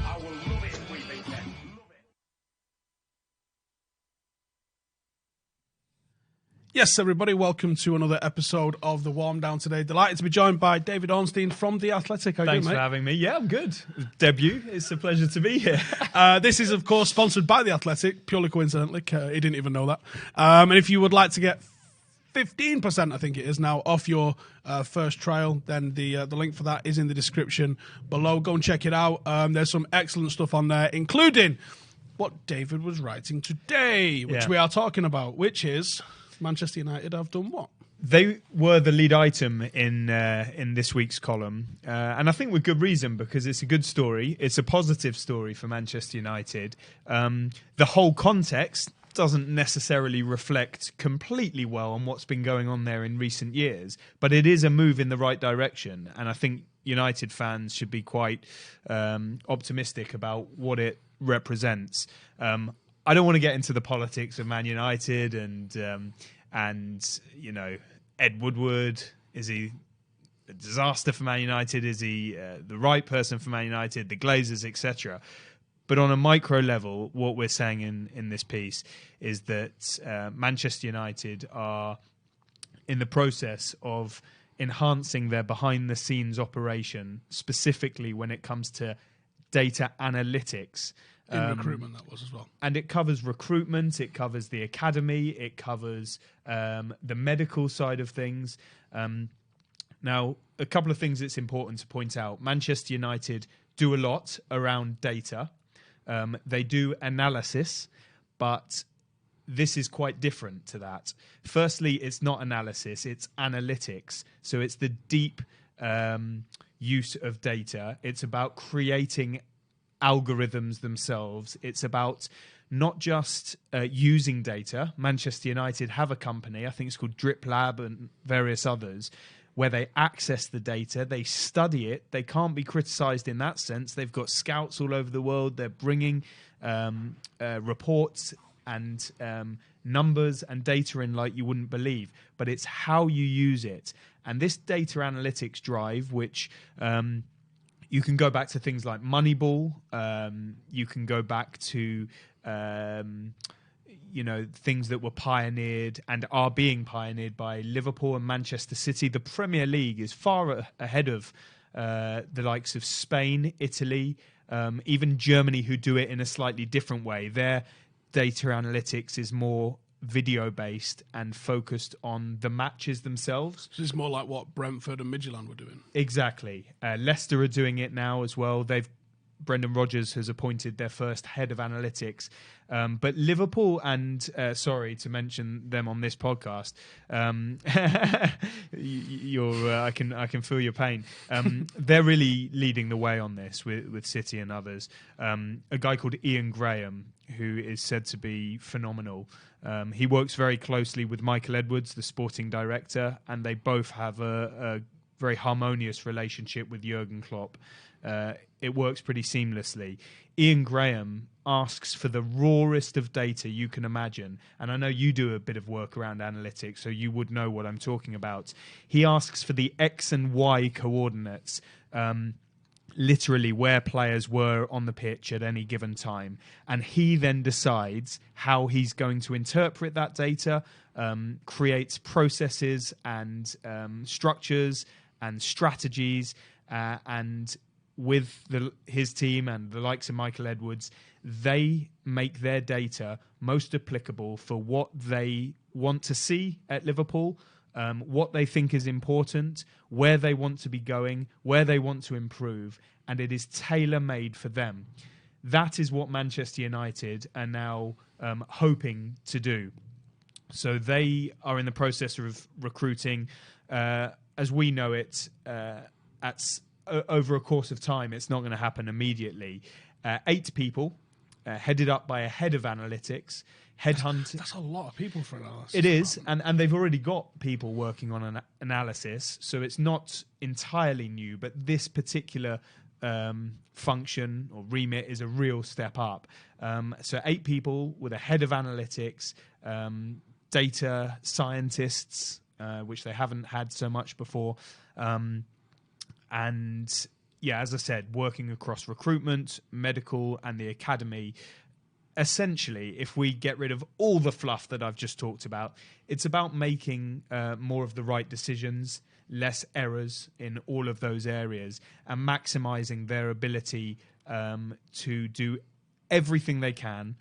I will love it if we beat them. Love it. Yes, everybody, welcome to another episode of The Warm Down today. Delighted to be joined by David Ornstein from The Athletic. How you Thanks doing, for mate? having me. Yeah, I'm good. Debut. It's a pleasure to be here. This is, of course, sponsored by The Athletic, purely coincidentally. He didn't even know that. And if you would like to get 15%, I think it is now, off your first trial, then the link for that is in the description below. Go and check it out. There's some excellent stuff on there, including what David was writing today, which we are talking about, which is Manchester United have done what? They were the lead item in this week's column, and I think with good reason, because it's a good story. It's a positive story for Manchester United. The whole context doesn't necessarily reflect completely well on what's been going on there in recent years, but it is a move in the right direction, and I think United fans should be quite optimistic about what it represents. I don't want to get into the politics of Man United and you know, Ed Woodward. Is he a disaster for Man United? Is he the right person for Man United? The Glazers, etc. But on a micro level, what we're saying in this piece is that Manchester United are in the process of enhancing their behind-the-scenes operation, specifically when it comes to data analytics. In recruitment, that was as well. And it covers recruitment, it covers the academy, it covers the medical side of things. Now, a couple of things that's important to point out. Manchester United do a lot around data. They do analysis, but this is quite different to that. Firstly, it's not analysis, it's analytics. So it's the deep use of data. It's about creating algorithms themselves. It's about not just using data. Manchester United have a company, I think it's called Drip Lab and various others, where they access the data, they study it. They can't be criticised in that sense. They've got scouts all over the world. They're bringing reports and numbers and data in like you wouldn't believe. But it's how you use it. And this data analytics drive, which you can go back to things like Moneyball. You can go back to things that were pioneered and are being pioneered by Liverpool and Manchester City. The Premier League is far ahead of the likes of Spain, Italy, even Germany, who do it in a slightly different way. Their data analytics is more video-based and focused on the matches themselves. So it's more like what Brentford and Midtjylland were doing. Exactly. Leicester are doing it now as well. Brendan Rodgers has appointed their first head of analytics. But Liverpool and, sorry to mention them on this podcast, I can feel your pain. They're really leading the way on this with City and others. A guy called Ian Graham, who is said to be phenomenal. He works very closely with Michael Edwards, the sporting director, and they both have a very harmonious relationship with Jurgen Klopp. It works pretty seamlessly. Ian Graham asks for the rawest of data you can imagine. And I know you do a bit of work around analytics, so you would know what I'm talking about. He asks for the X and Y coordinates, literally where players were on the pitch at any given time. And he then decides how he's going to interpret that data, creates processes and structures and strategies, and with his team and the likes of Michael Edwards, they make their data most applicable for what they want to see at Liverpool, what they think is important, where they want to be going, where they want to improve, and it is tailor-made for them. That is what Manchester United are now hoping to do. So they are in the process of recruiting, as we know it, over a course of time. It's not going to happen immediately. 8 people, headed up by a head of analytics, headhunt. That's a lot of people for analysis. It is, and they've already got people working on an analysis, so it's not entirely new, but this particular function or remit is a real step up. So 8 people with a head of analytics, data scientists, which they haven't had so much before, and yeah, as I said, working across recruitment, medical, and the academy. Essentially, if we get rid of all the fluff that I've just talked about, it's about making more of the right decisions, less errors in all of those areas, and maximising their ability to do everything they can,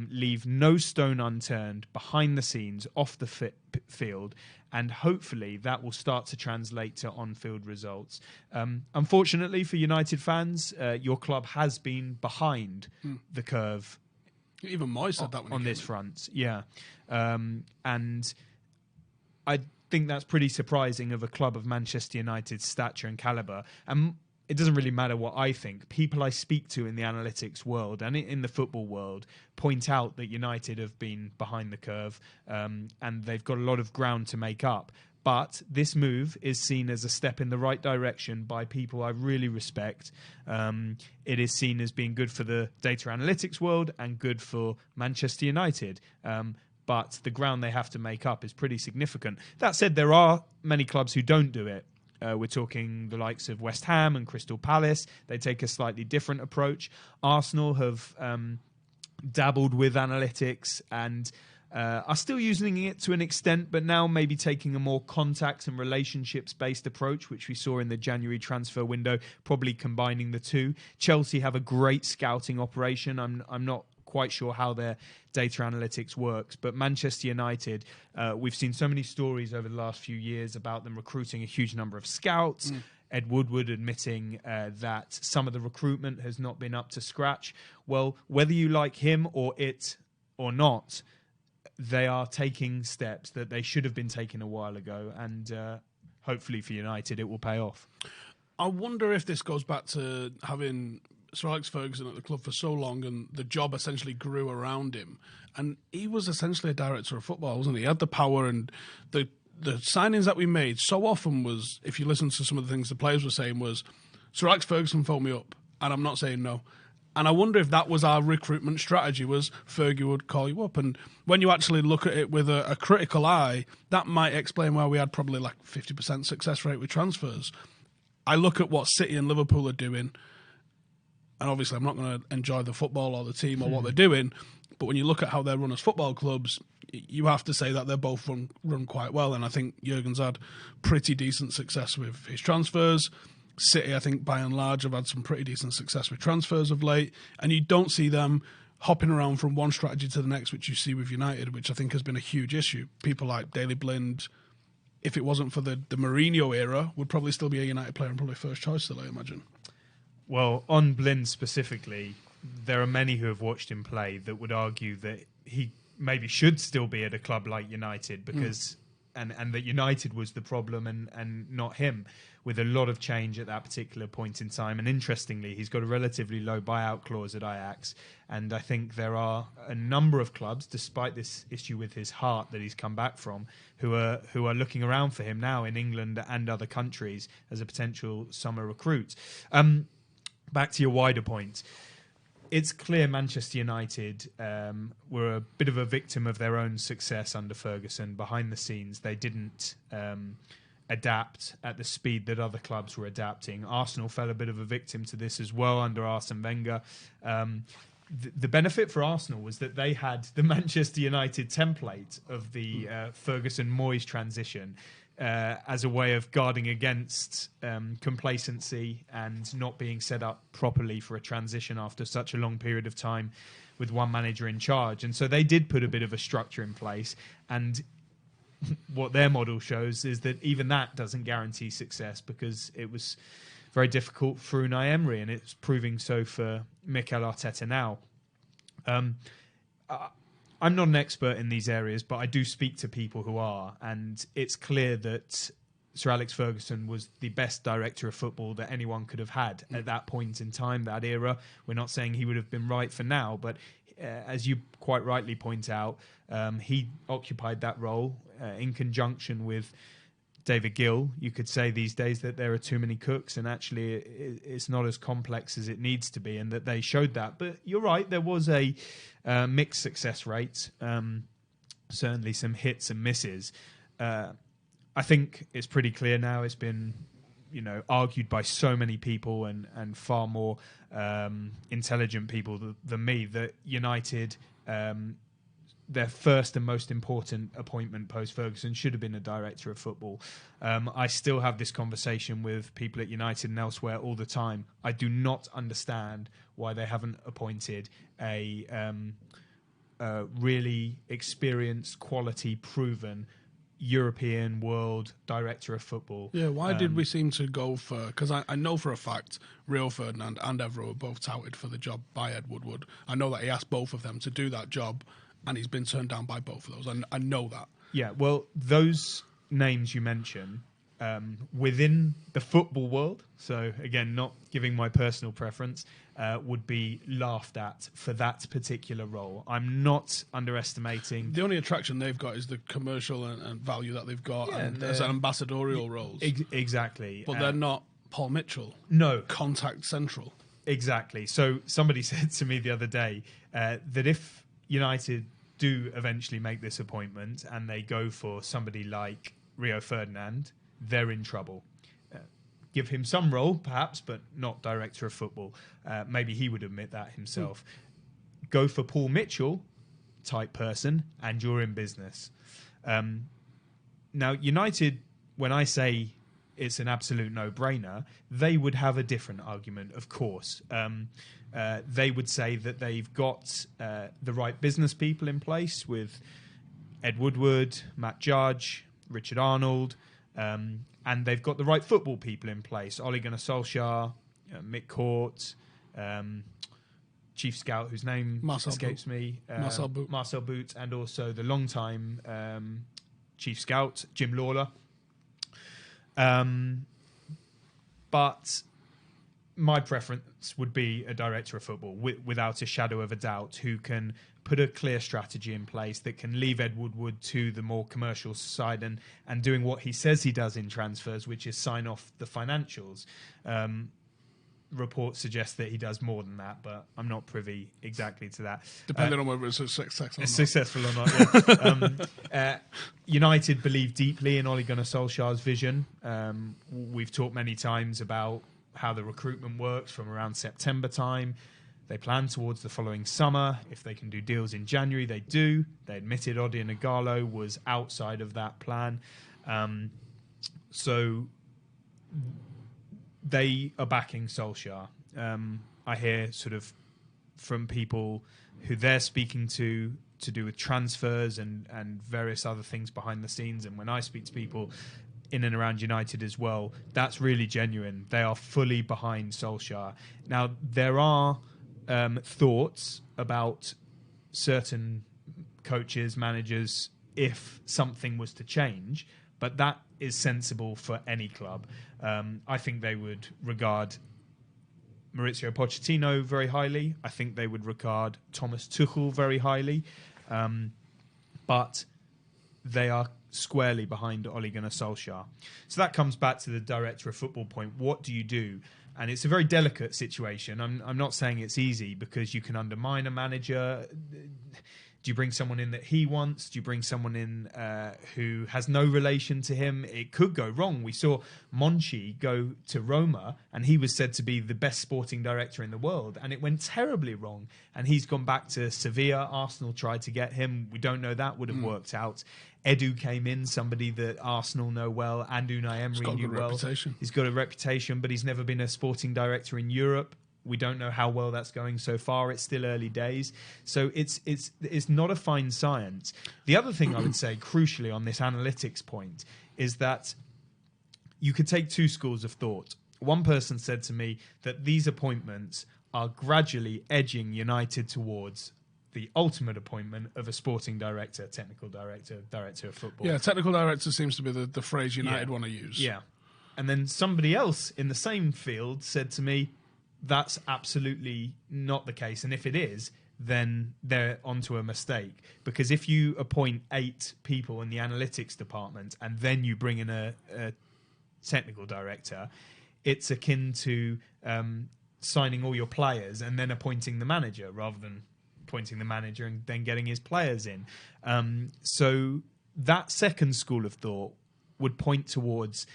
leave no stone unturned behind the scenes, off the field, and hopefully that will start to translate to on-field results. Unfortunately for United fans, your club has been behind the curve. Even Moyes said that when on he this came front, yeah, and I think that's pretty surprising of a club of Manchester United's stature and calibre. And it doesn't really matter what I think. People I speak to in the analytics world and in the football world point out that United have been behind the curve, and they've got a lot of ground to make up. But this move is seen as a step in the right direction by people I really respect. It is seen as being good for the data analytics world and good for Manchester United. But the ground they have to make up is pretty significant. That said, there are many clubs who don't do it. We're talking the likes of West Ham and Crystal Palace. They take a slightly different approach. Arsenal have dabbled with analytics and are still using it to an extent, but now maybe taking a more contacts and relationships-based approach, which we saw in the January transfer window, probably combining the two. Chelsea have a great scouting operation. I'm not quite sure how their data analytics works, but Manchester United, we've seen so many stories over the last few years about them recruiting a huge number of scouts. Ed Woodward admitting that some of the recruitment has not been up to scratch. Well, whether you like him or it or not, they are taking steps that they should have been taking a while ago, and hopefully for United it will pay off. I wonder if this goes back to having Sir Alex Ferguson at the club for so long, and the job essentially grew around him. And he was essentially a director of football, wasn't he? He had the power, and the signings that we made so often was, if you listen to some of the things the players were saying, was Sir Alex Ferguson phoned me up, and I'm not saying no. And I wonder if that was our recruitment strategy, was Fergie would call you up. And when you actually look at it with a critical eye, that might explain why we had probably like 50% success rate with transfers. I look at what City and Liverpool are doing, and obviously I'm not going to enjoy the football or the team or what they're doing, but when you look at how they're run as football clubs, you have to say that they're both run quite well. And I think Jurgen's had pretty decent success with his transfers. City, I think, by and large, have had some pretty decent success with transfers of late, and you don't see them hopping around from one strategy to the next, which you see with United, which I think has been a huge issue. People like Daley Blind, if it wasn't for the Mourinho era, would probably still be a United player and probably first choice still, I imagine. Well, on Blind specifically, there are many who have watched him play that would argue that he maybe should still be at a club like United because... And that United was the problem and not him, with a lot of change at that particular point in time. And interestingly, he's got a relatively low buyout clause at Ajax. And I think there are a number of clubs, despite this issue with his heart that he's come back from, who are looking around for him now in England and other countries as a potential summer recruit. Back to your wider point. It's clear Manchester United were a bit of a victim of their own success under Ferguson. Behind the scenes, they didn't adapt at the speed that other clubs were adapting. Arsenal fell a bit of a victim to this as well under Arsene Wenger. The benefit for Arsenal was that they had the Manchester United template of the Ferguson-Moyes transition as a way of guarding against complacency and not being set up properly for a transition after such a long period of time with one manager in charge. And so they did put a bit of a structure in place, and what their model shows is that even that doesn't guarantee success, because it was very difficult for Unai Emery, and it's proving so for Mikel Arteta now. I'm not an expert in these areas, but I do speak to people who are, and it's clear that Sir Alex Ferguson was the best director of football that anyone could have had at that point in time, that era. We're not saying he would have been right for now, but as you quite rightly point out, he occupied that role in conjunction with David Gill. You could say these days that there are too many cooks, and actually it's not as complex as it needs to be, and that they showed that. But you're right, there was a mixed success rate, certainly some hits and misses. I think it's pretty clear now. It's been argued by so many people and far more intelligent people than me that United, their first and most important appointment post-Ferguson should have been a director of football. I still have this conversation with people at United and elsewhere all the time. I do not understand why they haven't appointed a really experienced, quality, proven European world director of football. Yeah, why did we seem to go for... Because I know for a fact Rio Ferdinand and Evra were both touted for the job by Ed Woodward. I know that he asked both of them to do that job, and he's been turned down by both of those. I know that. Yeah, well, those names you mention within the football world, so again, not giving my personal preference, would be laughed at for that particular role. I'm not underestimating... The only attraction they've got is the commercial and value that they've got, and there's ambassadorial roles. Exactly. But they're not Paul Mitchell. No. Contact central. Exactly. So somebody said to me the other day that if United do eventually make this appointment and they go for somebody like Rio Ferdinand, they're in trouble. Give him some role, perhaps, but not director of football. Maybe he would admit that himself. Go for Paul Mitchell type person, and you're in business. Now, United, when I say it's an absolute no-brainer, they would have a different argument, of course. They would say that they've got the right business people in place with Ed Woodward, Matt Judge, Richard Arnold, and they've got the right football people in place. Ole Gunnar Solskjaer, Mick Court, Chief Scout, whose name escapes me. Marcel Boot, and also the long-time Chief Scout, Jim Lawler. But my preference would be a director of football, without a shadow of a doubt, who can put a clear strategy in place that can leave Ed Woodward to the more commercial side and doing what he says he does in transfers, which is sign off the financials. Reports suggest that he does more than that, but I'm not privy exactly to that. Depending on whether it's successful or not. Yeah. United believe deeply in Ole Gunnar Solskjaer's vision. We've talked many times about how the recruitment works from around September time. They plan towards the following summer. If they can do deals in January, they do. They admitted Odion Ighalo was outside of that plan. So they are backing Solskjaer. I hear sort of from people who they're speaking to do with transfers and various other things behind the scenes. And when I speak to people in and around United as well, that's really genuine. They are fully behind Solskjaer. Now, there are thoughts about certain coaches, managers, if something was to change, but that is sensible for any club. I think they would regard Maurizio Pochettino very highly. I think they would regard Thomas Tuchel very highly. But they are squarely behind Ole Gunnar Solskjaer. So that comes back to the director of football point. What do you do? And it's a very delicate situation. I'm not saying it's easy, because you can undermine a manager. Do you bring someone in that he wants? Do you bring someone in who has no relation to him? It could go wrong. We saw Monchi go to Roma, and he was said to be the best sporting director in the world, and it went terribly wrong. And he's gone back to Sevilla. Arsenal tried to get him. We don't know that would have worked out. Edu came in, somebody that Arsenal know well, and Unai Emery knew well. He's got a reputation, but he's never been a sporting director in Europe. We don't know how well that's going so far. It's still early days. So it's not a fine science. The other thing I would say, crucially on this analytics point, is that you could take two schools of thought. One person said to me that these appointments are gradually edging United towards the ultimate appointment of a sporting director, technical director, director of football. Yeah, technical director seems to be the phrase United want to use. Yeah. And then somebody else in the same field said to me, that's absolutely not the case. And if it is, then they're onto a mistake. Because if you appoint 8 people in the analytics department and then you bring in a technical director, it's akin to signing all your players and then appointing the manager, rather than appointing the manager and then getting his players in. So that second school of thought would point towards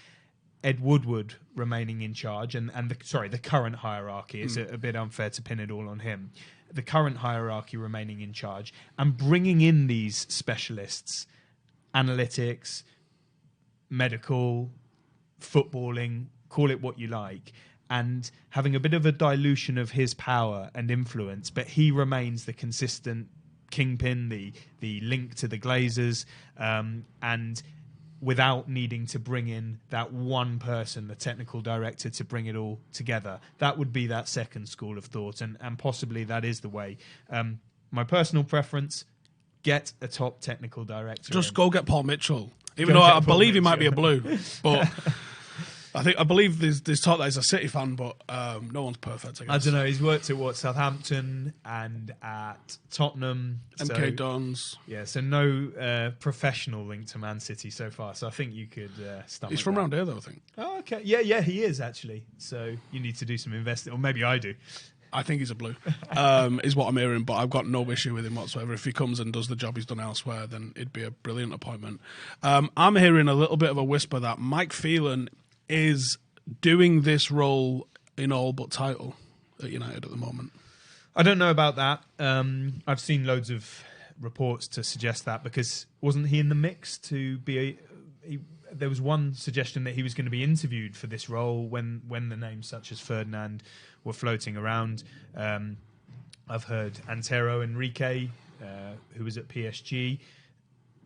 Ed Woodward remaining in charge, and the current hierarchy, it's a bit unfair to pin it all on him. The current hierarchy remaining in charge and bringing in these specialists, analytics, medical, footballing, call it what you like, and having a bit of a dilution of his power and influence, but he remains the consistent kingpin, the link to the Glazers, and without needing to bring in that one person, the technical director, to bring it all together. That would be that second school of thought, and possibly that is the way. My personal preference, get a top technical director. Just in. go get Paul Mitchell. Even though I believe he might be a Blue. But I believe there's talk that he's a City fan, but no one's perfect, I guess. I don't know. He's worked at Southampton and at Tottenham. MK Dons. Yeah, so no professional link to Man City so far. So I think you could start. He's from around here, though, I think. Oh, okay. Yeah, he is actually. So you need to do some investing, or maybe I do. I think he's a Blue, is what I'm hearing, but I've got no issue with him whatsoever. If he comes and does the job he's done elsewhere, then it'd be a brilliant appointment. I'm hearing a little bit of a whisper that Mike Phelan is doing this role in all but title at United at the moment. I don't know about that. I've seen loads of reports to suggest that, because wasn't he in the mix to be there was one suggestion that he was going to be interviewed for this role when the names such as Ferdinand were floating around. I've heard Antero Enrique, who was at PSG.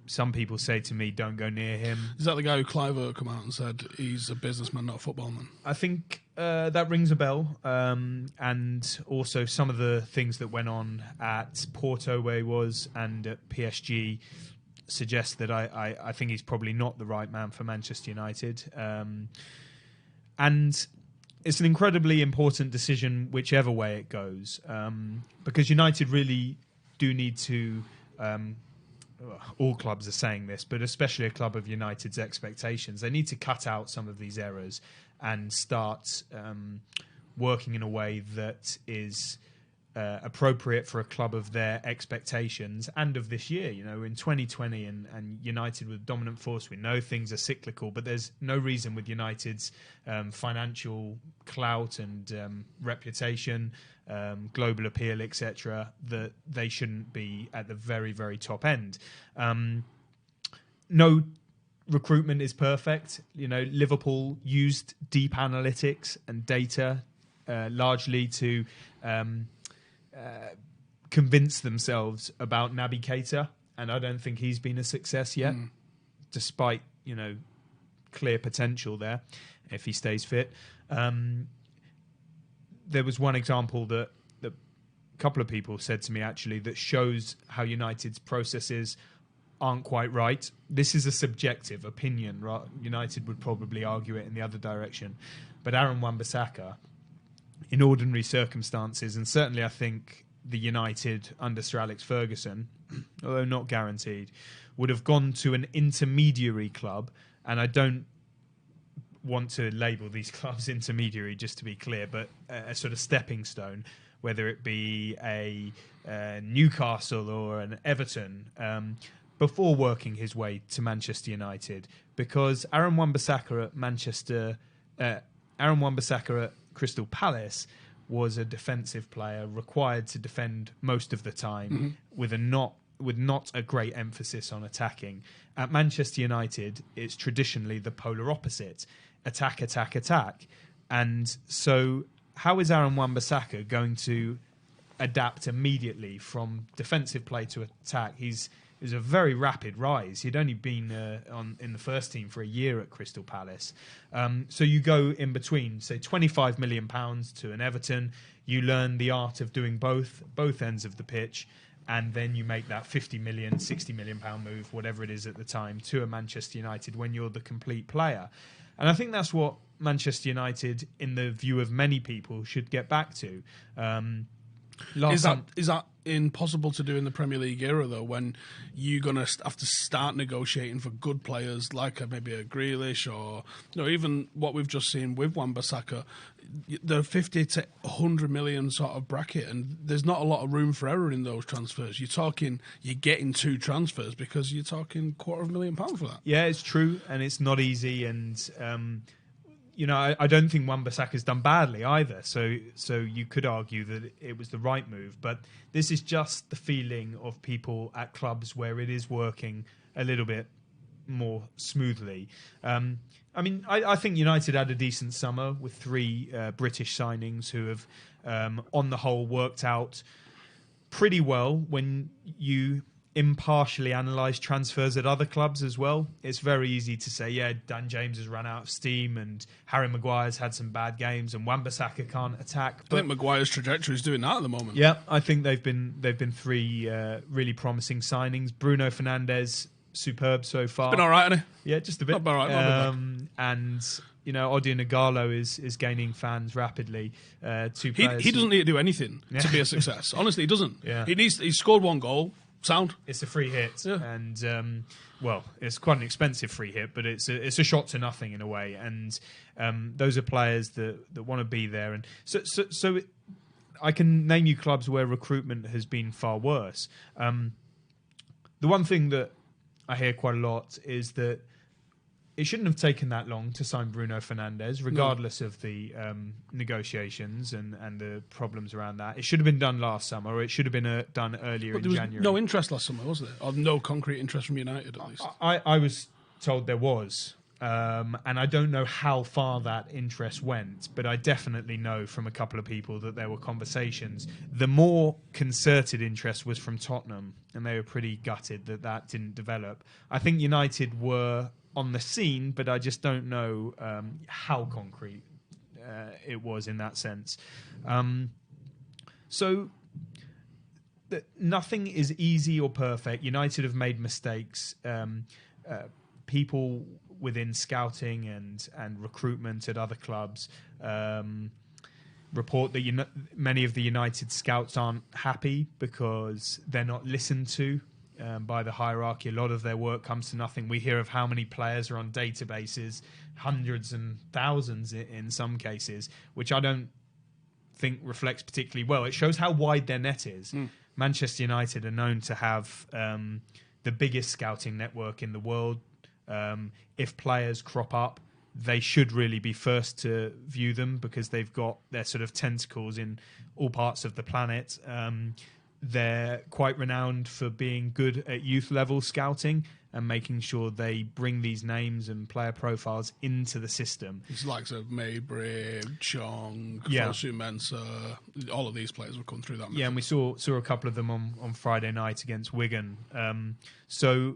Some people say to me, don't go near him. Is that the guy who Cliver come out and said he's a businessman, not a footballman? I think that rings a bell. And also some of the things that went on at Porto, where he was, and at PSG suggest that I think he's probably not the right man for Manchester United. And it's an incredibly important decision whichever way it goes, because United really do need to... all clubs are saying this, but especially a club of United's expectations, they need to cut out some of these errors and start working in a way that is appropriate for a club of their expectations and of this year. You know, in 2020 and United with dominant force, we know things are cyclical, but there's no reason with United's financial clout and reputation, global appeal, etc., that they shouldn't be at the very, very top end. No recruitment is perfect. You know, Liverpool used deep analytics and data largely to convince themselves about Naby Keita, and I don't think he's been a success yet, despite, you know, clear potential there if he stays fit. There was one example that a couple of people said to me actually that shows how United's processes aren't quite right. This is a subjective opinion, right? United would probably argue it in the other direction, but Aaron Wan-Bissaka, in ordinary circumstances, and certainly I think the United under Sir Alex Ferguson, although not guaranteed, would have gone to an intermediary club, and I don't want to label these clubs intermediary, just to be clear, but a sort of stepping stone, whether it be a Newcastle or an Everton, before working his way to Manchester United, because Aaron Wan-Bissaka at Crystal Palace was a defensive player required to defend most of the time, with not a great emphasis on attacking. At Manchester United, it's traditionally the polar opposite: attack, attack, attack. And so, how is Aaron Wan-Bissaka going to adapt immediately from defensive play to attack? It was a very rapid rise. He'd only been in the first team for a year at Crystal Palace. So you go in between, say, £25 million to an Everton. You learn the art of doing both ends of the pitch, and then you make that £50 million, £60 million move, whatever it is at the time, to a Manchester United when you're the complete player. And I think that's what Manchester United, in the view of many people, should get back to. Is that impossible to do in the Premier League era, though, when you're going to have to start negotiating for good players like maybe a Grealish, or even what we've just seen with Wan-Bissaka, the 50 to 100 million sort of bracket, and there's not a lot of room for error in those transfers. You're getting two transfers because you're talking £250,000 for that. Yeah, it's true, and it's not easy, and I don't think Wan-Bissaka's done badly either. So you could argue that it was the right move. But this is just the feeling of people at clubs where it is working a little bit more smoothly. I think United had a decent summer with 3 British signings who have, on the whole, worked out pretty well when you impartially analyse transfers at other clubs as well. It's very easy to say, yeah, Dan James has run out of steam and Harry Maguire's had some bad games and Wan-Bissaka can't attack. I think Maguire's trajectory is doing that at the moment. Yeah, I think they've been 3 really promising signings. Bruno Fernandes, superb so far. Been all right, hasn't he? Yeah, just a bit. Not all right, and Odion Ighalo is gaining fans rapidly. 2 players. He doesn't need to do anything to be a success. Honestly, he doesn't. Yeah. He scored 1 goal. Sound. It's a free hit, Yeah. and it's quite an expensive free hit, but it's a shot to nothing in a way. And those are players that want to be there. And so I can name you clubs where recruitment has been far worse. The one thing that I hear quite a lot is that it shouldn't have taken that long to sign Bruno Fernandes, regardless of the negotiations and the problems around that. It should have been done last summer, or it should have been done earlier in January. There was no interest last summer, was there? Or no concrete interest from United, at least. I was told there was. And I don't know how far that interest went, but I definitely know from a couple of people that there were conversations. The more concerted interest was from Tottenham, and they were pretty gutted that didn't develop. I think United were on the scene, but I just don't know how concrete it was in that sense. So nothing is easy or perfect. United have made mistakes. People within scouting and recruitment at other clubs report that many of the United scouts aren't happy because they're not listened to by the hierarchy. A lot of their work comes to nothing. We hear of how many players are on databases, hundreds and thousands in some cases, which I don't think reflects particularly well. It shows how wide their net is. Manchester United are known to have the biggest scouting network in the world. If players crop up, they should really be first to view them because they've got their sort of tentacles in all parts of the planet. They're quite renowned for being good at youth level scouting and making sure they bring these names and player profiles into the system. It's like Mabry, Chong, Fosu Mensah, all of these players will come through that method. Yeah, and we saw a couple of them on Friday night against Wigan. So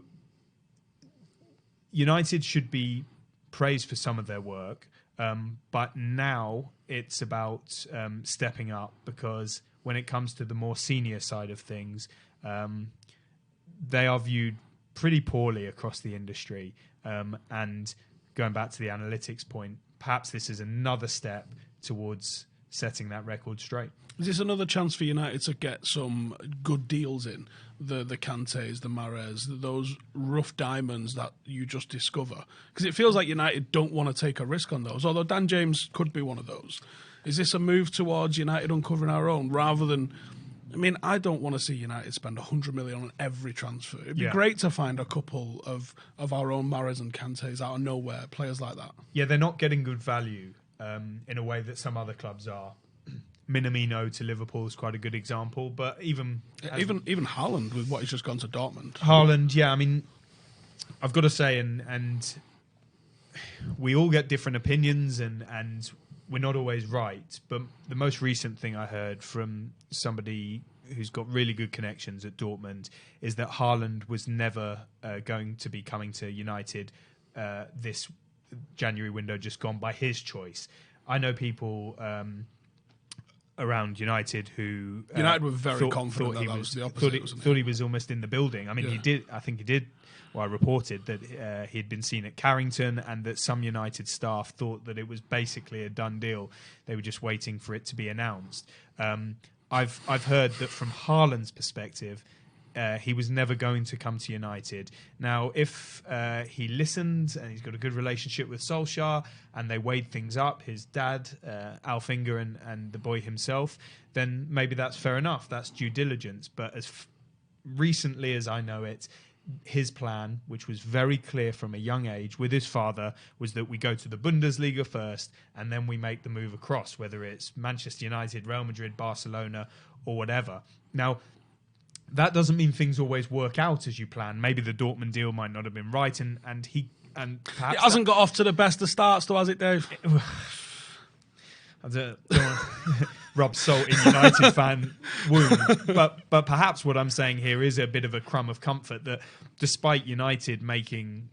United should be praised for some of their work, but now it's about stepping up, because when it comes to the more senior side of things, they are viewed pretty poorly across the industry. And going back to the analytics point, perhaps this is another step towards setting that record straight. Is this another chance for United to get some good deals in? The Kantés, the Mahrez, those rough diamonds that you just discover? Because it feels like United don't want to take a risk on those, although Dan James could be one of those. Is this a move towards United uncovering our own rather than... I mean, I don't want to see United spend 100 million on every transfer. It'd be great to find a couple of our own Mahrez and Kantés out of nowhere, players like that. Yeah, they're not getting good value in a way that some other clubs are. Minamino to Liverpool is quite a good example, but even Haaland with what he's just gone to Dortmund. Haaland, yeah, I mean, I've got to say, and we all get different opinions, and we're not always right. But the most recent thing I heard from somebody who's got really good connections at Dortmund is that Haaland was never going to be coming to United this January window just gone by his choice. I know people around United who United were very confident that was the opposite. Thought he was almost in the building. I mean, he did. I think he did. Well, I reported that he had been seen at Carrington, and that some United staff thought that it was basically a done deal. They were just waiting for it to be announced. I've heard that from Haaland's perspective, he was never going to come to United. Now, if he listened and he's got a good relationship with Solskjaer and they weighed things up, his dad, Alfinger, and the boy himself, then maybe that's fair enough. That's due diligence. But as recently as I know it, his plan, which was very clear from a young age with his father, was that we go to the Bundesliga first and then we make the move across, whether it's Manchester United, Real Madrid, Barcelona, or whatever. Now, that doesn't mean things always work out as you plan. Maybe the Dortmund deal might not have been right, and perhaps it hasn't got off to the best of starts, though, has it, Dave? I don't want to rub salt in United fan wound, but perhaps what I'm saying here is a bit of a crumb of comfort that despite United making,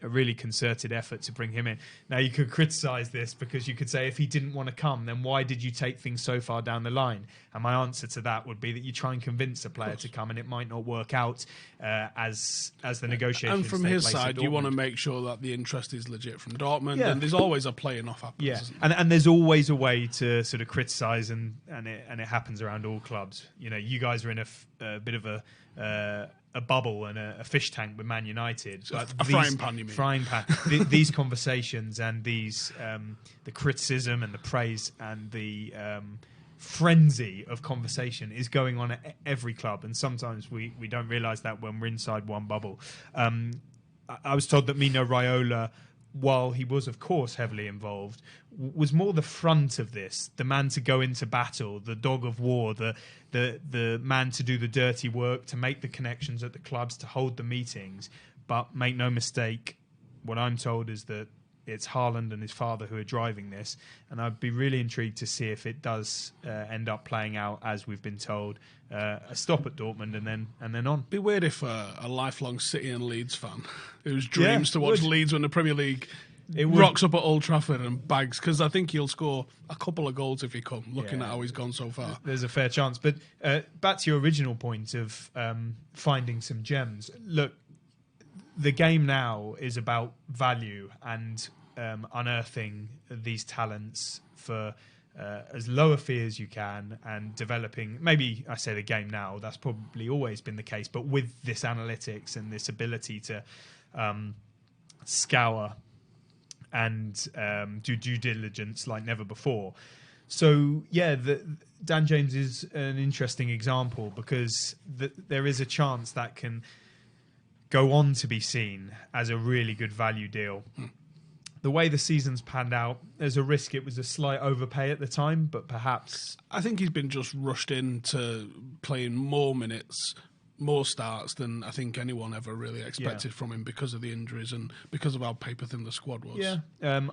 a really concerted effort to bring him in. Now, you could criticise this because you could say if he didn't want to come, then why did you take things so far down the line? And my answer to that would be that you try and convince a player to come and it might not work out as the negotiations. And from take his place side, at you want to Dortmund. make sure that the interest is legit from Dortmund, Yeah. and there's always a playing off happens. Yeah, Isn't there? and there's always a way to sort of criticise, and it happens around all clubs. You guys are in a bit of a bubble and a fish tank with Man United. But a frying pan, you mean? Frying pan. These conversations and these the criticism and the praise and the frenzy of conversation is going on at every club, and sometimes we don't realise that when we're inside one bubble. I was told that Mino Raiola, while he was, of course, heavily involved, was more the front of this, the man to go into battle, the dog of war, the man to do the dirty work, to make the connections at the clubs, to hold the meetings. But make no mistake, what I'm told is that it's Haaland and his father who are driving this, and I'd be really intrigued to see if it does end up playing out as we've been told. A stop at Dortmund and then on. Be weird if a lifelong City and Leeds fan whose dreams to watch Leeds win the Premier League rocks up at Old Trafford and bags, because I think he'll score a couple of goals if he comes, looking at how he's gone so far. There's a fair chance. But back to your original point of finding some gems. Look, the game now is about value and unearthing these talents for as low a fee as you can and developing. Maybe I say the game now, that's probably always been the case, but with this analytics and this ability to scour and do due diligence like never before. So, yeah, Dan James is an interesting example because there is a chance that can go on to be seen as a really good value deal. The way the season's panned out, there's a risk it was a slight overpay at the time, but perhaps... I think he's been just rushed into playing more minutes, more starts than I think anyone ever really expected from him because of the injuries and because of how paper-thin the squad was. Yeah,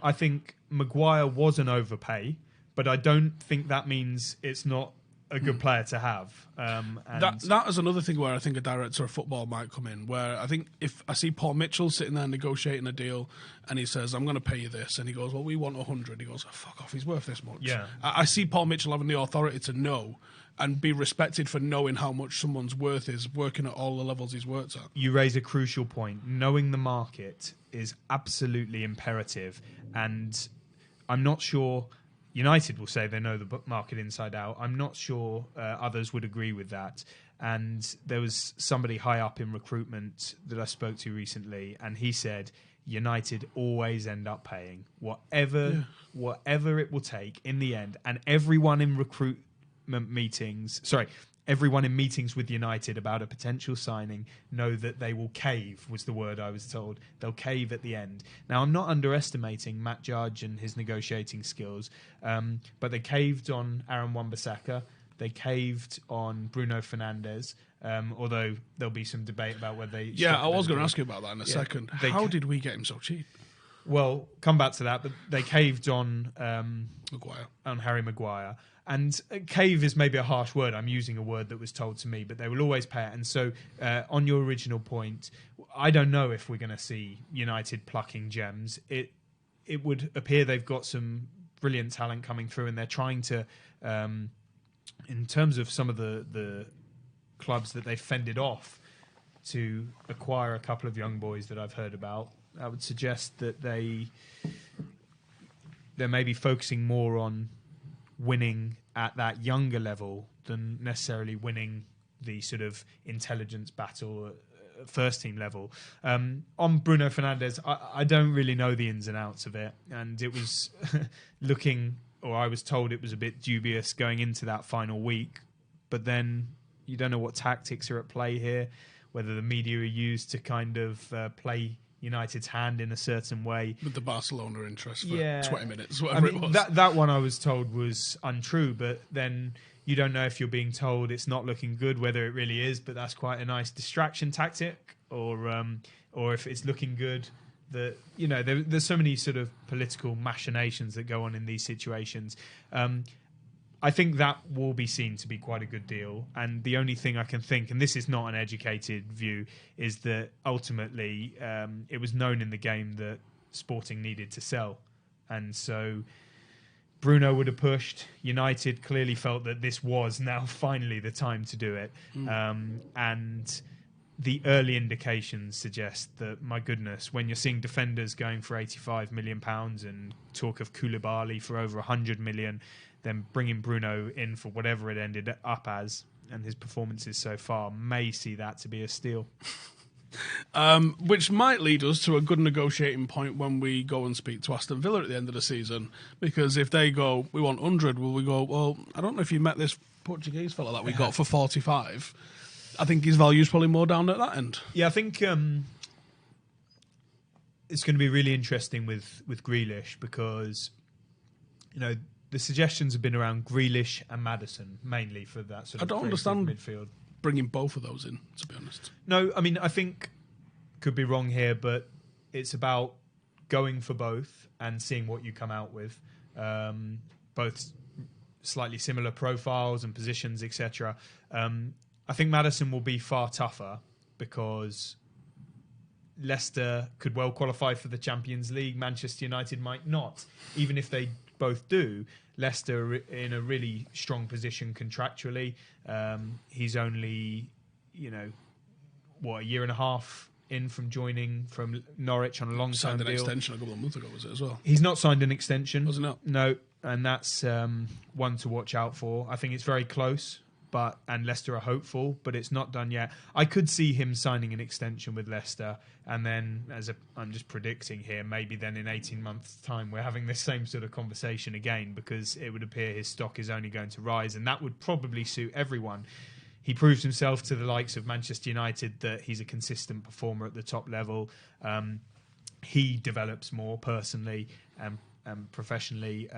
I think Maguire was an overpay, but I don't think that means it's not a good player to have. And that is another thing where I think a director of football might come in, where I think if I see Paul Mitchell sitting there negotiating a deal and he says, I'm going to pay you this, and he goes, well, we want 100. He goes, oh, fuck off, he's worth this much. Yeah. I see Paul Mitchell having the authority to know and be respected for knowing how much someone's worth is, working at all the levels he's worked at. You raise a crucial point. Knowing the market is absolutely imperative, and I'm not sure... United will say they know the market inside out. I'm not sure others would agree with that. And there was somebody high up in recruitment that I spoke to recently, and he said United always end up paying whatever it will take in the end. And everyone in everyone in meetings with United about a potential signing know that they will cave, was the word I was told. They'll cave at the end. Now, I'm not underestimating Matt Judge and his negotiating skills, but they caved on Aaron Wan-Bissaka. They caved on Bruno Fernandes, although there'll be some debate about whether they... Yeah, I was going to ask you about that in a second. How did we get him so cheap? Well, come back to that, but they caved on Maguire. On Harry Maguire. And cave is maybe a harsh word. I'm using a word that was told to me, but they will always pay it. And so on your original point, I don't know if we're going to see United plucking gems. It would appear they've got some brilliant talent coming through, and they're trying to, in terms of some of the clubs that they've fended off, to acquire a couple of young boys that I've heard about. I would suggest that they're maybe focusing more on winning at that younger level than necessarily winning the sort of intelligence battle at first team level. On Bruno Fernandes, I don't really know the ins and outs of it, and it was I was told it was a bit dubious going into that final week, but then you don't know what tactics are at play here. whether the media are used to kind of play United's hand in a certain way. With the Barcelona interest for 20 minutes, I whatever mean, it was. that one I was told was untrue, but then you don't know if you're being told it's not looking good, whether it really is, but that's quite a nice distraction tactic, or if it's looking good. That, you know, there's so many sort of political machinations that go on in these situations. I think that will be seen to be quite a good deal. And the only thing I can think, and this is not an educated view, is that ultimately it was known in the game that Sporting needed to sell. And so Bruno would have pushed. United clearly felt that this was now finally the time to do it. And the early indications suggest that, my goodness, when you're seeing defenders going for £85 million and talk of Koulibaly for over 100 million, then bringing Bruno in for whatever it ended up as, and his performances so far may see that to be a steal. Which might lead us to a good negotiating point when we go and speak to Aston Villa at the end of the season. Because if they go, we want 100, will we go, well, I don't know if you met this Portuguese fella that we got for 45. I think his value is probably more down at that end. Yeah, I think it's going to be really interesting with Grealish because, you know, the suggestions have been around Grealish and Maddison mainly for that sort of I don't understand midfield. Bringing both of those in, to be honest. No, I mean, I think, could be wrong here, but it's about going for both and seeing what you come out with. Both slightly similar profiles and positions, etc. I think Maddison will be far tougher because Leicester could well qualify for the Champions League. Manchester United might not. Even if they both do, Leicester are in a really strong position contractually. He's only, a year and a half in from joining from Norwich on a long-term signed an deal. extension a couple of months ago, was it, as well? He's not signed an extension. Was it not? No, and that's one to watch out for. I think it's very close. And Leicester are hopeful, but it's not done yet. I could see him signing an extension with Leicester, and then, I'm just predicting here, maybe then in 18 months' time we're having this same sort of conversation again, because it would appear his stock is only going to rise, and that would probably suit everyone. He proves himself to the likes of Manchester United that he's a consistent performer at the top level. He develops more personally and professionally.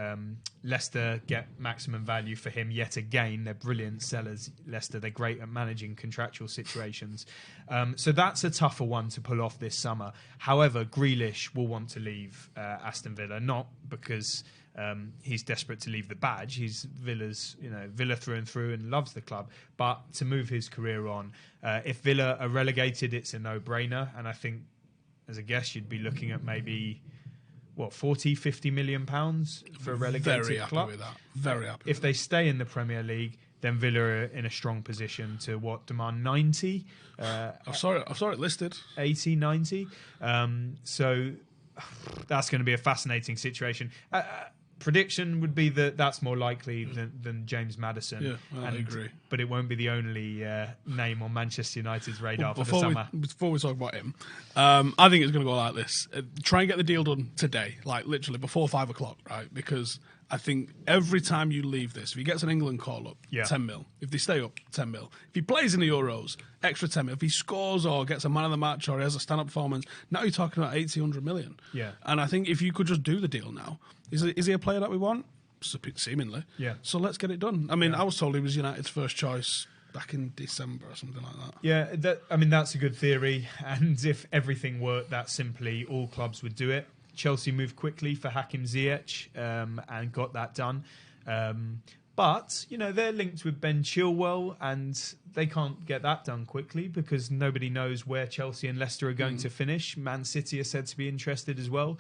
Leicester get maximum value for him yet again. They're brilliant sellers, Leicester. They're great at managing contractual situations. So that's a tougher one to pull off this summer. However, Grealish will want to leave Aston Villa, not because he's desperate to leave the badge. He's Villa through and through and loves the club, but to move his career on. If Villa are relegated, it's a no-brainer, and I think, as a guess, you'd be looking at maybe 40-50 million pounds for a relegated Very happy club. with that. Very happy. If they stay in the Premier League, then Villa are in a strong position to demand 90. I saw it listed 80, 90. So that's going to be a fascinating situation. Prediction would be that that's more likely than James Maddison. Yeah, I agree. But it won't be the only name on Manchester United's radar for the summer. Before we talk about him, I think it's going to go like this. Try and get the deal done today, like literally before 5 o'clock, right? Because I think every time you leave this, if he gets an England call-up, 10 mil. If they stay up, 10 mil. If he plays in the Euros, extra 10 mil. If he scores or gets a man of the match or he has a stand-up performance, now you're talking about 80, 100 million. Yeah. And I think if you could just do the deal now, is he a player that we want? Seemingly. Yeah. So let's get it done. I mean, I was told he was United's first choice back in December or something like that. Yeah, that's a good theory. And if everything worked that simply, all clubs would do it. Chelsea moved quickly for Hakim Ziyech and got that done. But, they're linked with Ben Chilwell and they can't get that done quickly because nobody knows where Chelsea and Leicester are going to finish. Man City are said to be interested as well.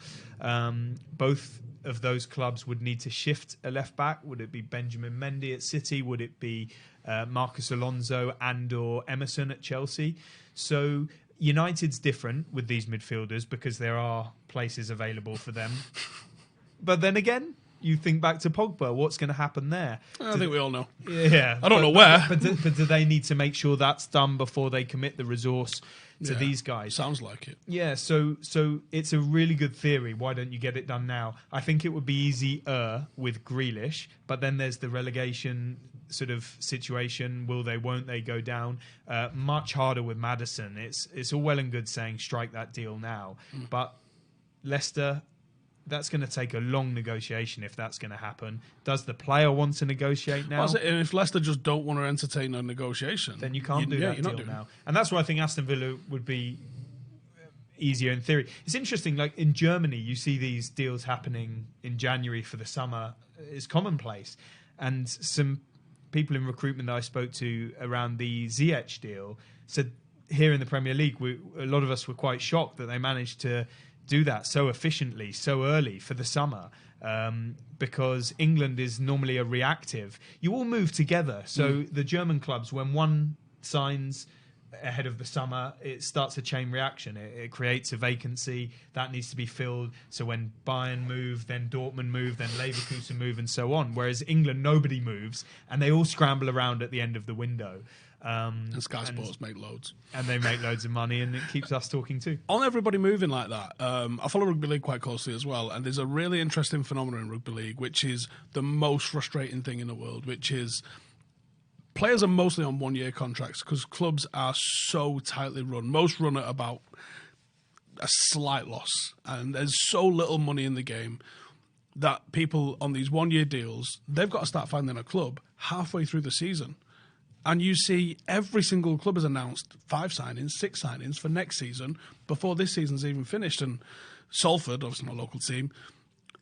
Both of those clubs would need to shift a left-back. Would it be Benjamin Mendy at City? Would it be Marcus Alonso and or Emerson at Chelsea? So United's different with these midfielders because there are places available for them. But then again, you think back to Pogba, what's going to happen there? I think we all know. Yeah. I don't know where. But do they need to make sure that's done before they commit the resource to these guys? Sounds like it. Yeah, so it's a really good theory. Why don't you get it done now? I think it would be easier with Grealish, but then there's the relegation sort of situation. Will they, won't they go down? Much harder with Maddison. It's all well and good saying strike that deal now, but Leicester, that's going to take a long negotiation if that's going to happen. Does the player want to negotiate now? Well, if Leicester just don't want to entertain a negotiation, then you can't do that deal now. And that's why I think Aston Villa would be easier in theory. It's interesting, like in Germany, you see these deals happening in January for the summer. It's commonplace. And some people in recruitment that I spoke to around the Ziyech deal said here in the Premier League, a lot of us were quite shocked that they managed to do that so efficiently, so early for the summer, because England is normally a reactive. You all move together. So the German clubs, when one signs ahead of the summer, it starts a chain reaction. It creates a vacancy that needs to be filled. So when Bayern move, then Dortmund move, then Leverkusen move, and so on. Whereas England, nobody moves, and they all scramble around at the end of the window. And Sky Sports make loads. And they make loads of money, and it keeps us talking too. On everybody moving like that, I follow rugby league quite closely as well, and there's a really interesting phenomenon in rugby league, which is the most frustrating thing in the world, which is players are mostly on one-year contracts because clubs are so tightly run. Most run at about a slight loss, and there's so little money in the game that people on these one-year deals, they've got to start finding a club halfway through the season. And you see every single club has announced 5 signings, 6 signings for next season before this season's even finished. And Salford, obviously my local team,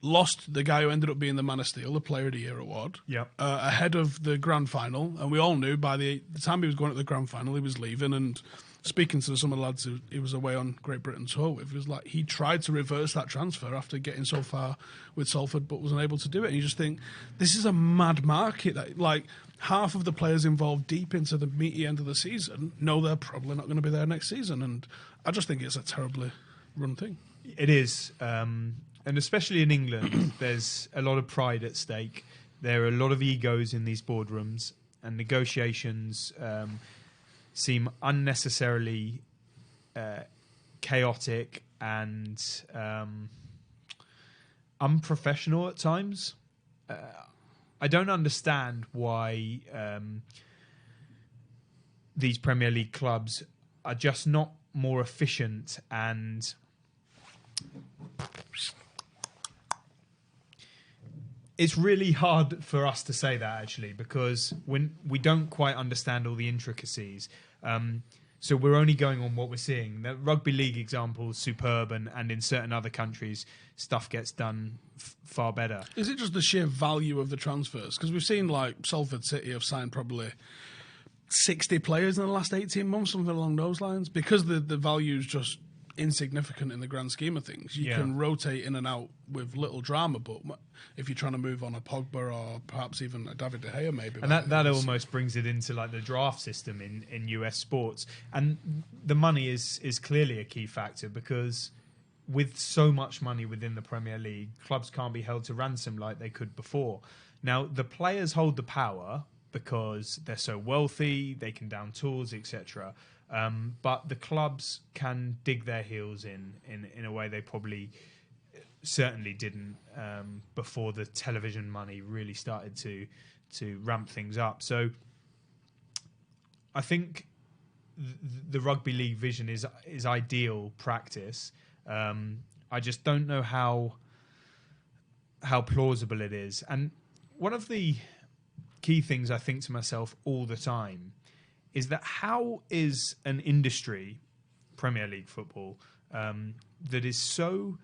lost the guy who ended up being the Man of Steel, the Player of the Year award, ahead of the grand final. And we all knew by the time he was going to the grand final, he was leaving. And speaking to some of the lads who he was away on Great Britain tour with, it was like he tried to reverse that transfer after getting so far with Salford, but was unable to do it. And you just think, this is a mad market. That, like, half of the players involved deep into the meaty end of the season know they're probably not going to be there next season. And I just think it's a terribly run thing. It is. And especially in England, there's a lot of pride at stake. There are a lot of egos in these boardrooms, and negotiations seem unnecessarily chaotic and unprofessional at times. I don't understand why these Premier League clubs are just not more efficient, and it's really hard for us to say that, actually, because when we don't quite understand all the intricacies. So we're only going on what we're seeing. The rugby league example is superb, and in certain other countries, stuff gets done far better. Is it just the sheer value of the transfers? Because we've seen, like, Salford City have signed probably 60 players in the last 18 months, something along those lines. Because the value is just insignificant in the grand scheme of things. You can rotate in and out with little drama, but if you're trying to move on a Pogba or perhaps even a David De Gea, maybe. And that almost brings it into like the draft system in US sports. And the money is clearly a key factor, because with so much money within the Premier League, clubs can't be held to ransom like they could before. Now, the players hold the power because they're so wealthy, they can down tools, etc. But the clubs can dig their heels in a way they probably certainly didn't before the television money really started to ramp things up. So I think the rugby league vision is ideal practice. I just don't know how plausible it is. And one of the key things I think to myself all the time is that how is an industry, Premier League football, that is so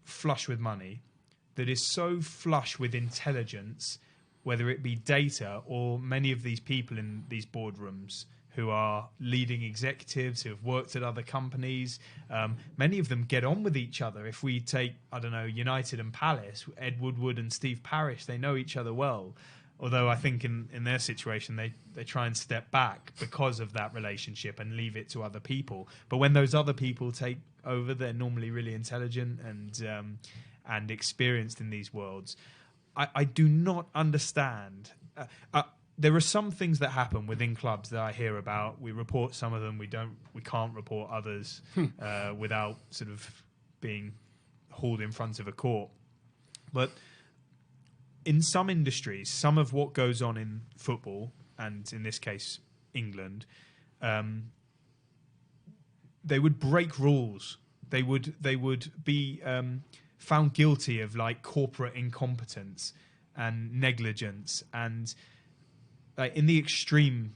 flush with money, that is so flush with intelligence, whether it be data or many of these people in these boardrooms who are leading executives who have worked at other companies, many of them get on with each other. If we take, I don't know, United and Palace, Ed Woodward and Steve Parish, they know each other well. Although I think in their situation, they try and step back because of that relationship and leave it to other people. But when those other people take over, they're normally really intelligent and experienced in these worlds. I do not understand. There are some things that happen within clubs that I hear about. We report some of them. We can't report others without sort of being hauled in front of a court. But in some industries, some of what goes on in football, and in this case, England, they would break rules. They would be found guilty of like corporate incompetence and negligence, and like in the extreme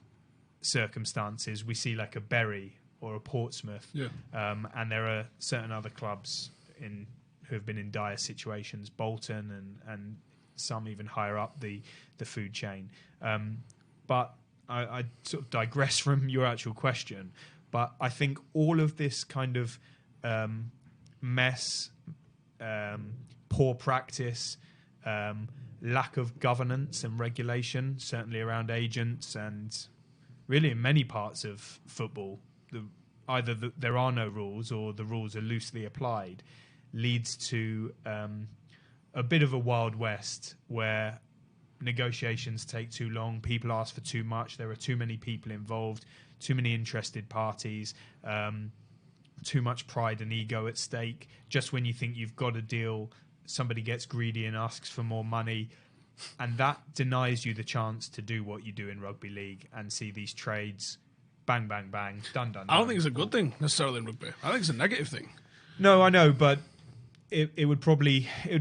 circumstances, we see like a Bury or a Portsmouth, and there are certain other clubs who have been in dire situations, Bolton and some even higher up the food chain. But I sort of digress from your actual question. But I think all of this kind of mess, poor practice, lack of governance and regulation, certainly around agents and really in many parts of football, either there are no rules or the rules are loosely applied, leads to a bit of a Wild West where negotiations take too long, people ask for too much, there are too many people involved, too many interested parties, too much pride and ego at stake. Just when you think you've got a deal, somebody gets greedy and asks for more money, and that denies you the chance to do what you do in rugby league and see these trades bang, bang, bang, done, done. I don't think it's a good thing necessarily in rugby. I think it's a negative thing. No, I know, but it would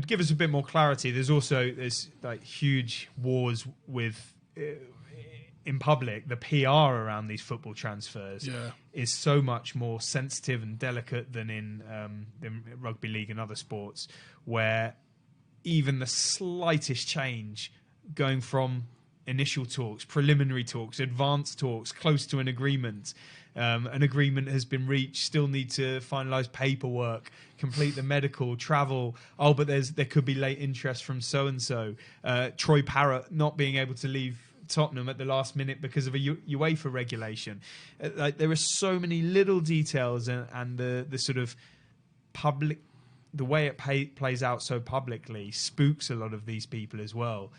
give us a bit more clarity. There's like huge wars with in public. The PR around these football transfers is so much more sensitive and delicate than in rugby league and other sports, where even the slightest change going from initial talks, preliminary talks, advanced talks, close to an agreement. An agreement has been reached, still need to finalise paperwork, complete the medical, travel. Oh, but there could be late interest from so-and-so. Troy Parrott not being able to leave Tottenham at the last minute because of a UEFA regulation. There are so many little details and the sort of public, the way it plays out so publicly spooks a lot of these people as well.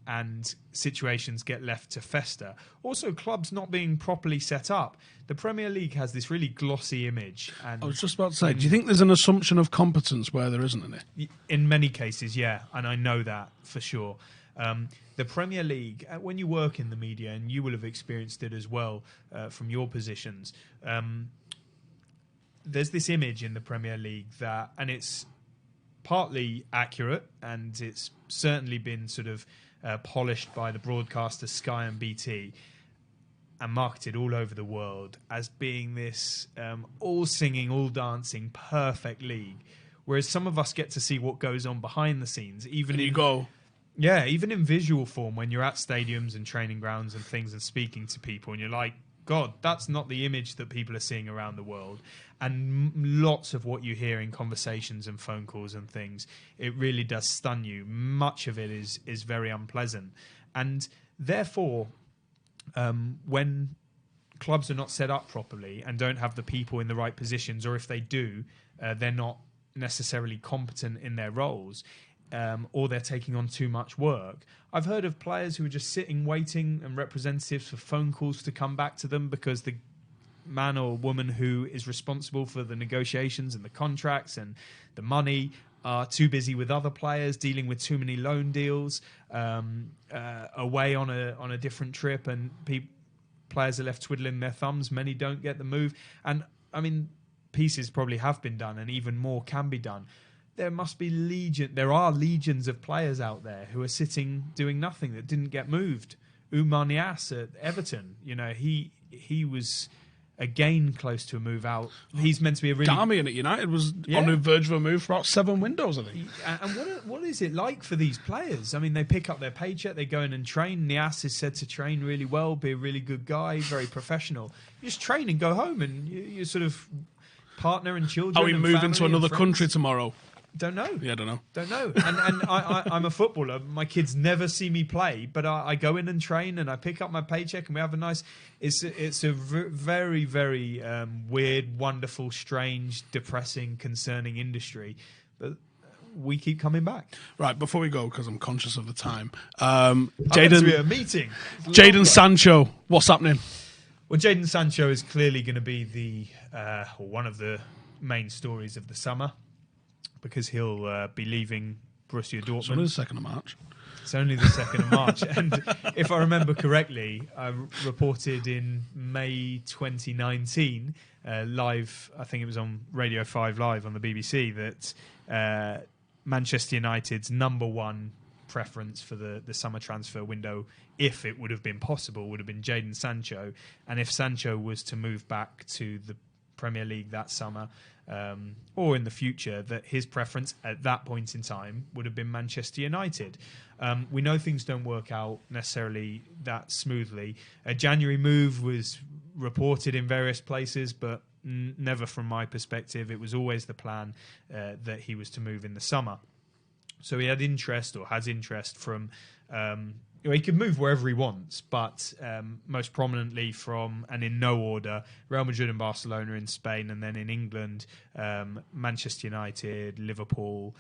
And situations get left to fester. Also, clubs not being properly set up. The Premier League has this really glossy image. And I was just about to say, do you think there's an assumption of competence where there isn't any? In many cases, yeah, and I know that for sure. The Premier League, when you work in the media, and you will have experienced it as well from your positions, there's this image in the Premier League that, and it's partly accurate, and it's certainly been sort of polished by the broadcasters Sky and BT and marketed all over the world as being this all singing, all dancing, perfect league. Whereas some of us get to see what goes on behind the scenes, even even in visual form when you're at stadiums and training grounds and things and speaking to people, and you're like, God, that's not the image that people are seeing around the world. And lots of what you hear in conversations and phone calls and things, it really does stun you. Much of it is very unpleasant. And therefore, when clubs are not set up properly and don't have the people in the right positions, or if they do, they're not necessarily competent in their roles, or they're taking on too much work. I've heard of players who are just sitting, waiting, and representatives for phone calls to come back to them because the man or woman who is responsible for the negotiations and the contracts and the money are too busy with other players, dealing with too many loan deals, away on a different trip, and players are left twiddling their thumbs. Many don't get the move. And, I mean, pieces probably have been done, and even more can be done. There are legions of players out there who are sitting doing nothing that didn't get moved. Oumar Niasse at Everton, he was again close to a move out. He's meant to be a really... Darmian at United was on the verge of a move for about 7 windows, I think. And what is it like for these players? I mean, they pick up their paycheck, they go in and train. Niasse is said to train really well, be a really good guy, very professional. You just train and go home, and you sort of partner and children. Are we moving to another country tomorrow? Don't know. Yeah, I don't know. Don't know. And I'm a footballer. My kids never see me play, but I go in and train, and I pick up my paycheck, and we have a nice... It's a very, very weird, wonderful, strange, depressing, concerning industry. But we keep coming back. Right, before we go, because I'm conscious of the time. Jadon... to be a meeting. Jadon Sancho, what's happening? Well, Jadon Sancho is clearly going to be one of the main stories of the summer, because he'll be leaving Borussia Dortmund. It's only the 2nd of March. It's only the 2nd of March. And if I remember correctly, I reported in May 2019, live, I think it was on Radio 5 Live on the BBC, that Manchester United's number one preference for the summer transfer window, if it would have been possible, would have been Jadon Sancho. And if Sancho was to move back to the Premier League that summer, or in the future, that his preference at that point in time would have been Manchester United. We know things don't work out necessarily that smoothly. A January move was reported in various places, but never from my perspective. It was always the plan that he was to move in the summer. So he had interest, or has interest, from... he could move wherever he wants, but most prominently from, and in no order, Real Madrid and Barcelona in Spain, and then in England, Manchester United, Liverpool,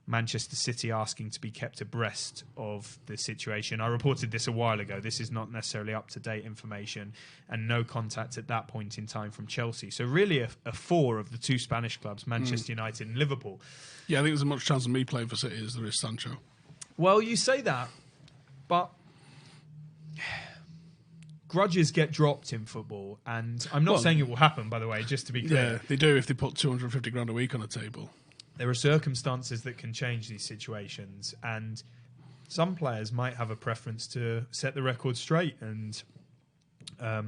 Manchester City asking to be kept abreast of the situation. I reported this a while ago. This is not necessarily up-to-date information, and no contact at that point in time from Chelsea. So really a four of the two Spanish clubs, Manchester United and Liverpool. Yeah, I think there's as much chance of me playing for City as there is Sancho. Well, you say that, but grudges get dropped in football, and I'm not saying it will happen, by the way, just to be clear. Yeah, they do if they put 250 grand a week on the table. There are circumstances that can change these situations, and some players might have a preference to set the record straight, and a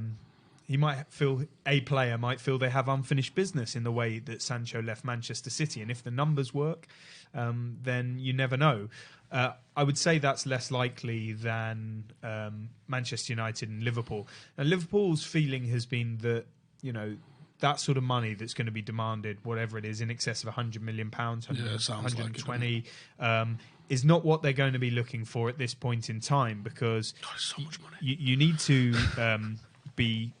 player might feel they have unfinished business in the way that Sancho left Manchester City, and if the numbers work, then you never know. I would say that's less likely than Manchester United and Liverpool. And Liverpool's feeling has been that, that sort of money that's going to be demanded, whatever it is, in excess of £100 million, 120, is not what they're going to be looking for at this point in time, because so much money. You need to be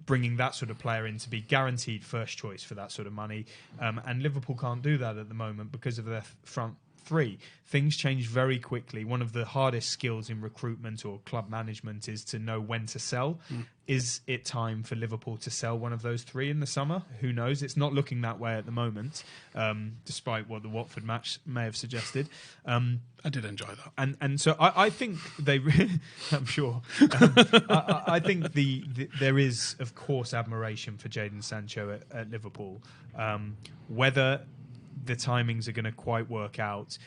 bringing that sort of player in to be guaranteed first choice for that sort of money. And Liverpool can't do that at the moment because of their front three. Things change very quickly. One of the hardest skills in recruitment or club management is to know when to sell. Is it time for Liverpool to sell one of those three in the summer? Who knows? It's not looking that way at the moment, despite what the Watford match may have suggested. I did enjoy that. And so I think they... I'm sure. I think there is, of course, admiration for Jadon Sancho at Liverpool. Whether the timings are going to quite work out.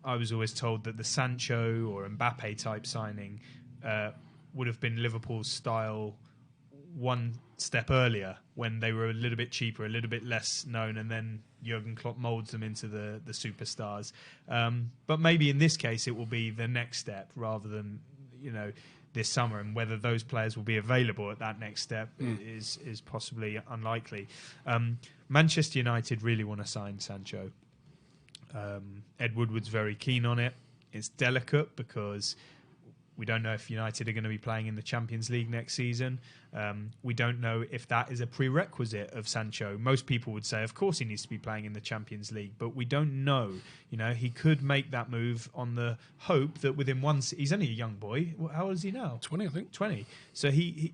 I was always told that the Sancho or Mbappe type signing would have been Liverpool's style one step earlier, when they were a little bit cheaper, a little bit less known, and then Jurgen Klopp moulds them into the superstars. But maybe in this case it will be the next step rather than this summer, and whether those players will be available at that next step is possibly unlikely. Manchester United really want to sign Sancho. Ed Woodward's very keen on it. It's delicate because we don't know if United are going to be playing in the Champions League next season. We don't know if that is a prerequisite of Sancho. Most people would say, of course, he needs to be playing in the Champions League, but we don't know. He could make that move on the hope that within he's only a young boy. How old is he now? 20, I think. 20. So he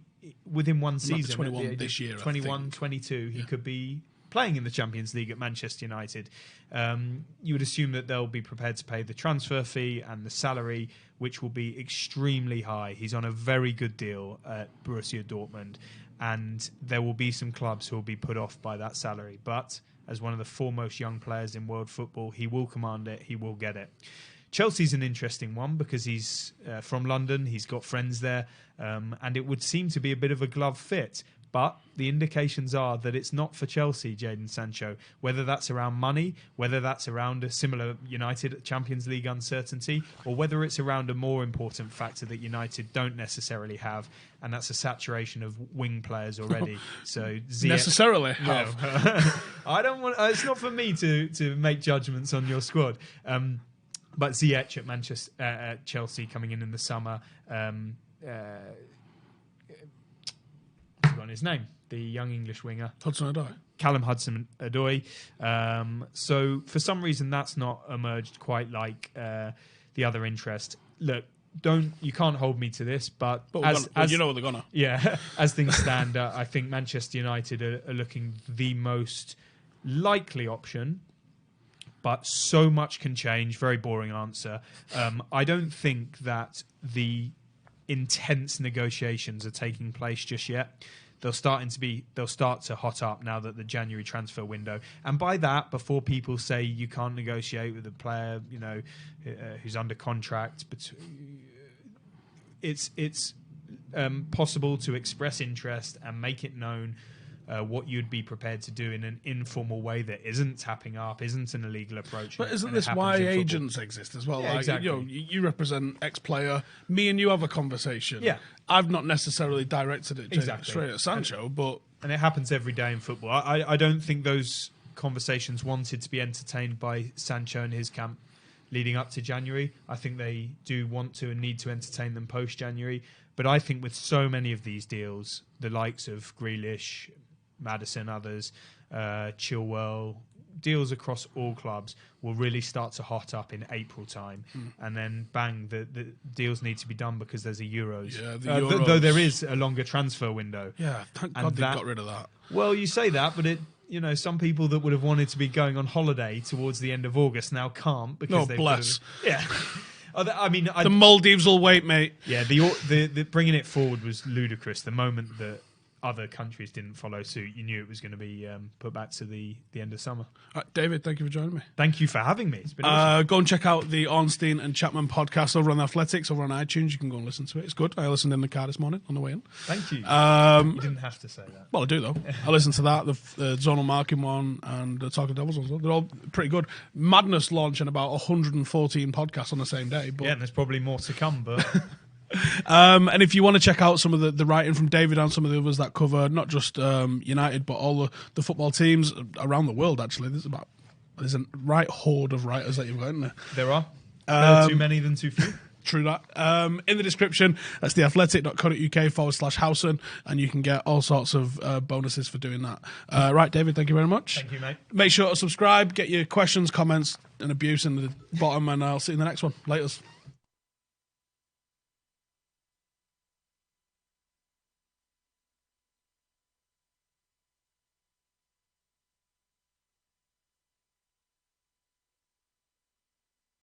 within one season, 21 this year, 21, 22, he could be playing in the Champions League at Manchester United. You would assume that they'll be prepared to pay the transfer fee and the salary, which will be extremely high. He's on a very good deal at Borussia Dortmund, and there will be some clubs who will be put off by that salary. But as one of the foremost young players in world football, he will command it, he will get it. Chelsea's an interesting one because he's from London, he's got friends there, and it would seem to be a bit of a glove fit. But the indications are that it's not for Chelsea, Jadon Sancho, whether that's around money, whether that's around a similar United Champions League uncertainty, or whether it's around a more important factor that United don't necessarily have, and that's a saturation of wing players already. So necessarily have. I don't want. It's not for me to make judgments on your squad. But Ziyech at Chelsea coming in the summer. On his name, the young English winger Hudson-Odoi. Callum Hudson-Odoi. So for some reason that's not emerged quite like the other interest. Look, you can't hold me to this, but as you know what they're gonna. Yeah, as things stand, I think Manchester United are looking the most likely option. but so much can change. Very boring answer. I don't think that the intense negotiations are taking place just yet. They'll start to hot up now that the January transfer window, and by that, before people say you can't negotiate with a player, who's under contract, but it's possible to express interest and make it known what you'd be prepared to do in an informal way that isn't tapping up, isn't an illegal approach. But isn't this why agents exist as well? Yeah, exactly. You represent X-player. Me and you have a conversation. Yeah. I've not necessarily directed it Exactly. straight at Sancho, but... And it happens every day in football. I don't think those conversations wanted to be entertained by Sancho and his camp leading up to January. I think they do want to and need to entertain them post-January. But I think with so many of these deals, the likes of Grealish, Maddison, others, Chilwell, deals across all clubs will really start to hot up in April time, and then bang, the deals need to be done because there's a Euros. Yeah, the Euros. Though there is a longer transfer window. Yeah, thank God they got rid of that. Well, you say that, but some people that would have wanted to be going on holiday towards the end of August now can't because they've bless. Yeah. I mean, the Maldives will wait, mate. Yeah, the bringing it forward was ludicrous. The moment that other countries didn't follow suit, you knew it was going to be put back to the end of summer. David, thank you for joining me. Thank you for having me. It's been awesome. Go and check out the Ornstein and Chapman podcast over on Athletics, over on iTunes. You can go and listen to it. It's good. I listened in the car this morning on the way in. Thank you. You didn't have to say that. Well, I do, though. I listened to that, the Zonal Marking one, and the Talking Devils one. They're all pretty good. Madness launching about 114 podcasts on the same day. But yeah, and there's probably more to come, but... and if you want to check out some of the writing from David and some of the others that cover not just United but all the football teams around the world, actually, there's a right horde of writers that you've got in there. There are. Better too many than too few. True that. In the description, that's theathletic.co.uk/Howson, and you can get all sorts of bonuses for doing that. Right, David, thank you very much. Thank you, mate. Make sure to subscribe, get your questions, comments, and abuse in the bottom, and I'll see you in the next one. Laters.